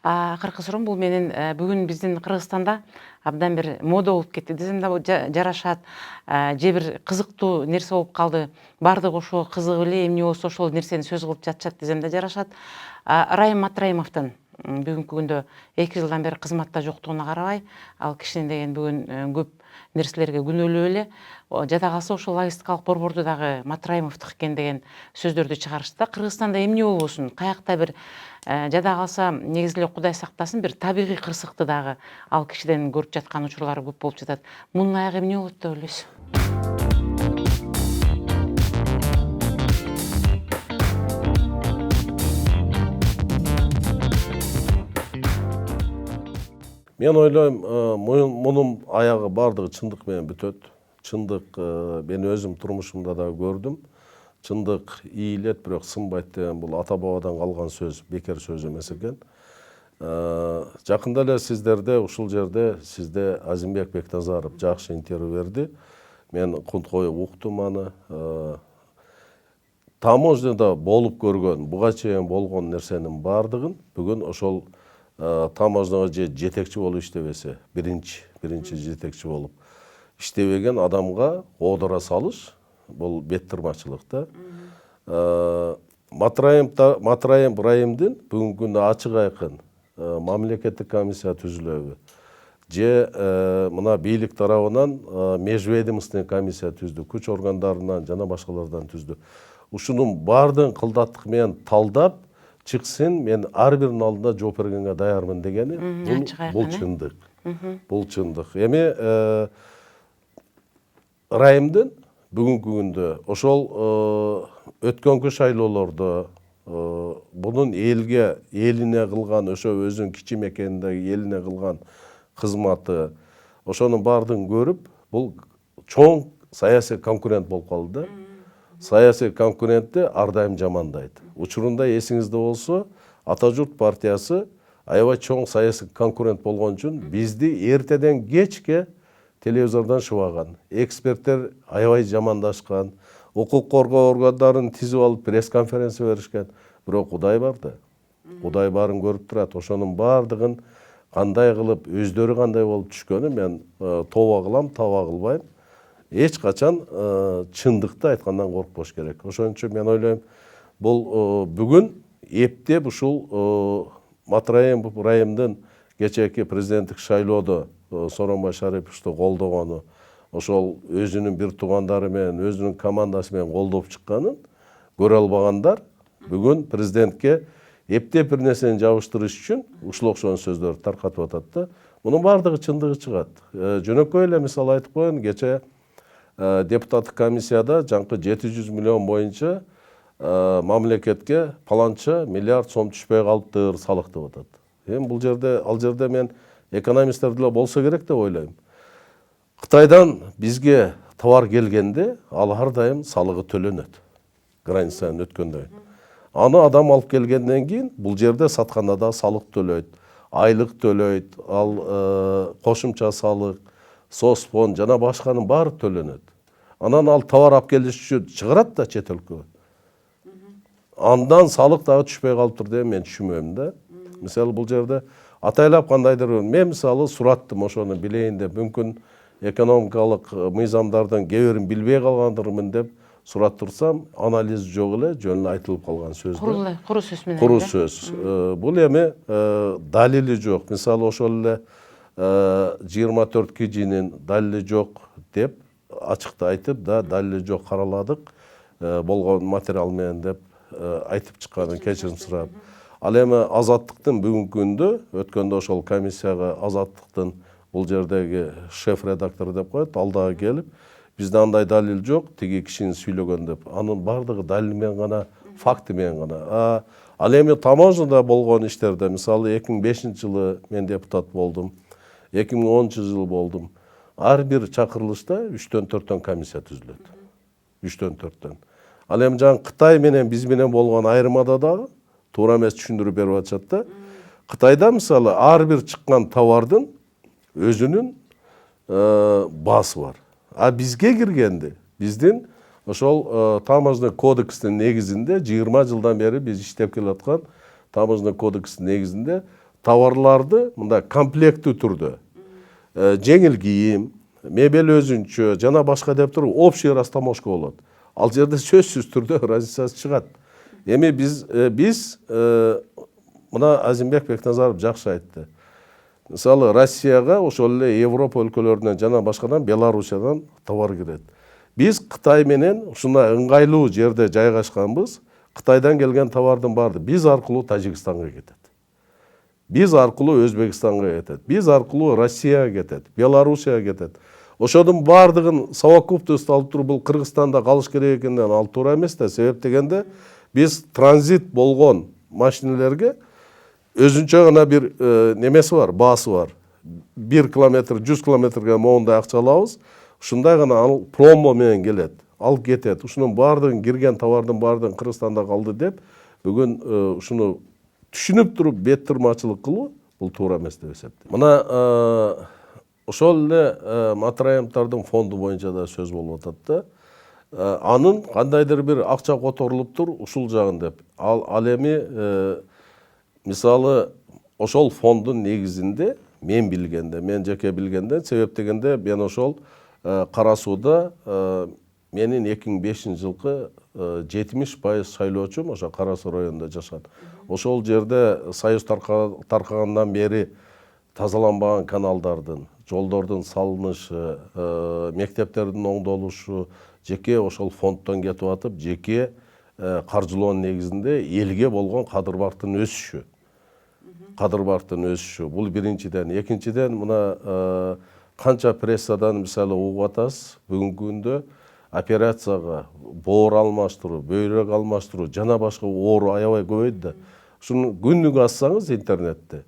Акыркы суроом бул менин бүгүн биздин Кыргызстанда абдан бир мода болуп кетти десем да жарашат. Же бир кызыктуу нерсе болуп калды. Баардыгы ошого кызыгып эле эмне болсо ошол нерсени сөз кылып жатышат десем да жарашат. Райым Матраимовдун бүгүнкү күндө 2 жылдан бери кызматта жоктугуна карабай, ал кишинин деген бүгүн көп нерселерге күнөөлүү эле. Жада калса ошол логистикалык борборду дагы Матраимовдук экен деген сөздөрдү чыгарышты. Кыргызстанда эмне болбосун, каякта бир жада калса негизи эле Кудай сактасын бир табигый кырсыкты дагы ал кишиден көрүп жаткан учурлар көп болуп жатат. Мунун аягы эмне болот деп ойлойсуз? Мен ойлойм, мунун аягы бардыгы чындык менен бүтөт. Чындык мен өзүм турмушумда да көрдүм. Чындык ийилет, бирок сынбайт деген бул ата бабадан калган сөз, бекер сөз эмес экен. Жакында эле сиздерде, ушул жерде сизде Азимбек Бектазаров жакшы интервью берди. Мен кунт коюп уктум аны. Таможняда болуп көргөн, буга чейин болгон нерсенин бардыгын бүгүн ошол таможняга же жетекчи болуп иштебесе, биринчи жетекчи болуп иштебеген адамга оодура салыш, бул бет тырмачылык да. Матраим Райымдын бүгүнкү күндө ачык айкын мамлекеттик комиссия түзүлөбү же мына бийлик тарабынан межведомственный комиссия түздү, күч органдарынан жана башкалардан түздү. Ушунун баардыгын кылдаттык менен талдап чыксын, мен ар биринин алдында жооп бергенге даярмын дегени бул чындык. Бул чындык. Эми Райымдын бүгүнкү күндө ошол өткөнкү шайлоолордо бунун элине кылган, ошо өзүнүн кичи мекениндеги элине кылган кызматы, ошонун баардыгын көрүп, бул чоң саясий конкурент болуп калды да. Саясий конкурентти ар дайым жамандайт. Учурунда эсиңизде болсо, Ата журт партиясы аябай чоң саясий конкурент болгон үчүн бизди эртеден кечке телевизордон шыбаган. Эксперттер аябай жамандашкан, укук коргоо органдарын тизип алып пресс-конференция беришкен. Бирок Кудай бар да. Кудай барын көрүп турат. Ошонун баардыгын кандай кылып, өздөрү кандай болуп түшкөнү мен тоба кылам, таба кылбайм. Эч качан чындыкты айткандан коркпош керек. Ошон үчүн мен ойлойм, бул бүгүн эптеп ушул Матраим Райымдын кечээки президенттик шайлоодо Сооронбай Шариповичти колдогону, ошол өзүнүн бир туугандары менен, өзүнүн командасы менен колдоп чыкканын көрө албагандар бүгүн президентке эптеп бир нерсени жабыштырыш үчүн ушул окшогон сөздөрдү таркатып атат да. Мунун баардыгы чындыгы чыгат. Жөнөкөй эле мисал айтып коеюн, кечээ депутаттык комиссияда жаңкы 700 миллион боюнча мамлекетке паланча миллиард сом түшпөй калыптыр салык деп атат. Эми бул жерде, ал жерде мен экономисттер деле болсо керек деп ойлойм. Кытайдан бизге товар келгенде ал ар дайым салыгы төлөнөт. Границадан өткөндө. Аны адам алып келгенден кийин бул жерде сатканда да салык төлөйт, айлык төлөйт, ал кошумча салык, соцфон жана башканын баары төлөнөт. Анан ал товар алып келиш үчүн чыгарат да чет өлкөгө. Андан салык дагы түшпөй калыптыр деп мен түшүнбөйм да. Мисалы бул жерде атайлап кандайдыр мен мисалы сураттым, ошону билейин деп, мүмкүн экономикалык мыйзамдардын кээ бирин билбей калгандырмын деп сураттырсам, анализ жок эле, жөн эле айтылып калган сөз. Куру сөз менен. Куру сөз. Бул эми далили жок. Мисалы ошол эле 24 кижинин далили жок деп ачыкта айтып да, далили жок караладык болгон материал менен деп айтып чыкканын кечирим сурап. Ал эми Азаттыктын бүгүнкү күндө өткөндө ошол комиссияга Азаттыктын бул жердеги шеф-редактор деп коет, ал дагы келип, бизде андай далил жок, тиги кишинин сүйлөгөн деп. Анын бардыгы далил менен гана, факты менен гана. Ал эми таможняда болгон иштерде, мисалы 2005 жылы мен депутат болдум, 2010 жылы болдум. Ар бир чакырылышта 3-4 комиссия түзүлөт. 3-4. Ал эми жаңы Кытай менен биз менен болгон айырмада дагы туура эмес түшүндүрүп берип атышат да. Кытайда мисалы ар бир чыккан товардын өзүнүн баасы бар. А бизге киргенде биздин ошол таможня кодекстин негизинде 20 жылдан бери биз иштеп келаткан таможня кодекстин негизинде товарларды мында комплектті түрдө жеңил кийим, мебель өзүнчө жана башка деп туруп общий растаможка болот. Ал жерде сөзсүз түрдө разницасы чыгат. Эми биз мына Азимбек Бекназаров жакшы айтты. Мисалы Россияга ошол эле Европа өлкөлөрүнөн жана башкадан Белоруссиядан товар кирет. Биз Кытай менен ушундай ыңгайлуу жерде жайгашканбыз. Кытайдан келген товардын баары биз аркылуу Тажикстанга кетет. Биз аркылуу Өзбекстанга кетет. Биз аркылуу Россияга кетет, Белоруссияга кетет. Ошонун баардыгын совокупность алып туруп бул Кыргызстанда калыш керек экенден ал туура эмес да. Себеп дегенде биз транзит болгон машинелерге өзүнчө гана бир немеси бар, баасы бар. 1 километр, 100 километрге моундай акча алабыз. Ушундай гана ал промо менен келет, алып кетет. Ушунун баардыгын кирген товардын баардыгын Кыргызстанда калды деп, бүгүн ушуну түшүнүп туруп бет тырмачылык кылуу бул туура эмес деп эсептейм. Мына ошол эле Матраимовдордун фонду боюнча да сөз болуп атат да. Анын кандайдыр бир акча которулуптур ушул жагын деп. Ал эми мисалы ошол фондун негизинде мен билгенде, мен жеке билгенде, себеп дегенде мен ошол Кара Сууда менин 2005 жылкы 70% шайлоочум ошо Кара Суу районунда жашат. Ошол жерде союз таркагандан бери тазаланбаган каналдардын, жолдордун салынышы, мектептердин оңдолушу жеке ошол фонддон кетип атып, жеке каржылоонун негизинде элге болгон кадыр-барктын өсүшү. Бул биринчиден. Экинчиден, мына канча прессадан мисалы угуп атасыз, бүгүнкү күндө операцияга боор алмаштыруу, бөйрөк алмаштыруу жана башка оору аябай көбөйдү да. Ушуну күнүгө ачсаңыз интернетте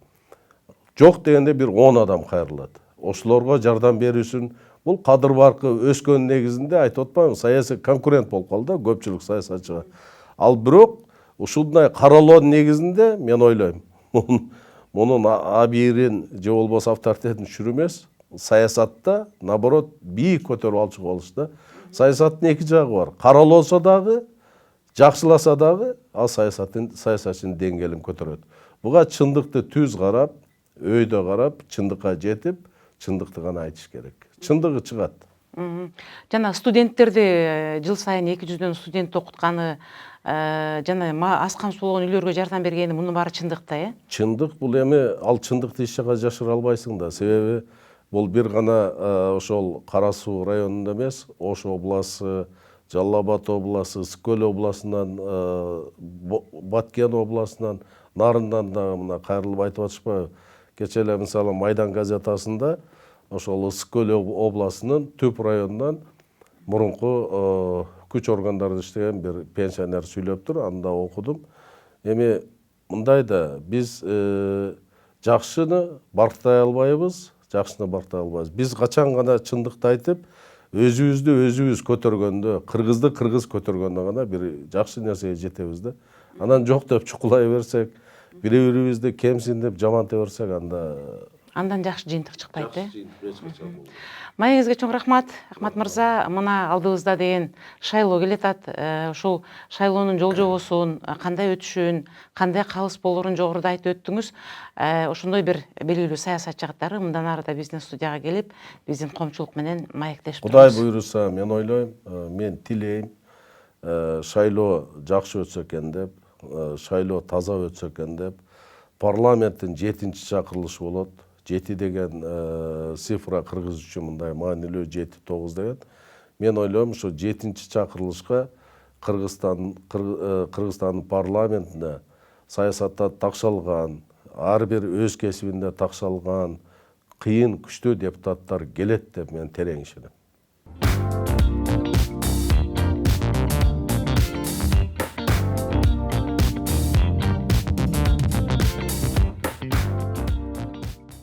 жок дегенде бир 10 адам кайрылат. Ошолорго жардам берүү үчүн бул кадыр-баркы өскөн негизинде айтып атпаймынбы, саясий конкурент болуп калды да көпчүлүк саясатчыга. Ал бирок ушундай каралоонун негизинде мен ойлойм, мунун абийирин же болбосо авторитетин түшүрүү эмес, саясатта наоборот бийик көтөрүп алчу болуш да. Саясаттын эки жагы бар. Каралоосо дагы, жакшыласа дагы ал саясатчынын деңгээлин көтөрөт. Буга чындыкты түз карап, өйдө карап, чындыкка жетип, чындыкты гана айтыш керек. Чындыгы чыгат. Жана студенттерди жыл сайын 200дөн студент окутканы, жана аз камсыз болгон үйлөргө жардам бергени, мунун баары чындык да, э? Чындык бул эми ал чындыкты эч жака жашыра албайсың да. Себеби бул бир гана ошол Кара Суу районунда эмес, Ош обласы, Жалал Абад обласы, Ысык-Көл обласынан, Баткен обласынан, Нарындан да мына кайрылып айтып атышпайбы. Кече эле мисалы Майдан газетасында ошол Ысык-Көл обласынын Түп районунан мурунку күч органдарында иштеген бир пенсионер сүйлөптүр, аны да окудум. Эми мындай да, биз жакшыны барктай албайбыз, Биз качан гана чындыкты айтып, өзүбүздү өзүбүз көтөргөндө, кыргызды кыргыз көтөргөндө гана бир жакшы нерсеге жетебиз да. Анан жок деп чукулай берсек, бири-бирибизди кемсиндеп жамантай берсек, андан жакшы жыйынтык чыкпайт, э? Маегиңизге чоң рахмат, Ахмат мырза. Мына алдыбызда деген шайлоо келатат. Ушул шайлоонун жол-жобосун, кандай өтүшүн, кандай калыс болорун жогоруда айтып өттүңүз. Ошондой бир белгилүү саясат жагыттары мындан ары да биздин студияга келип, биздин коомчулук менен маектешип турабыз. Кудай буйруса, мен ойлойм, мен тилейм, шайлоо жакшы өтсө экен деп, шайлоо таза өтсө экен деп, парламенттин 7-чи чакырылышы болот. 7 деген цифра кыргыз үчүн мындай маанилүү, 7-9 деген. Мен ойлойм, ушу 7-чи чакырылышка Кыргызстандын парламентине саясатта такшалган, ар бир өз кесибинде такшалган, кыйын күчтүү депутаттар келет деп мен терең ишенем.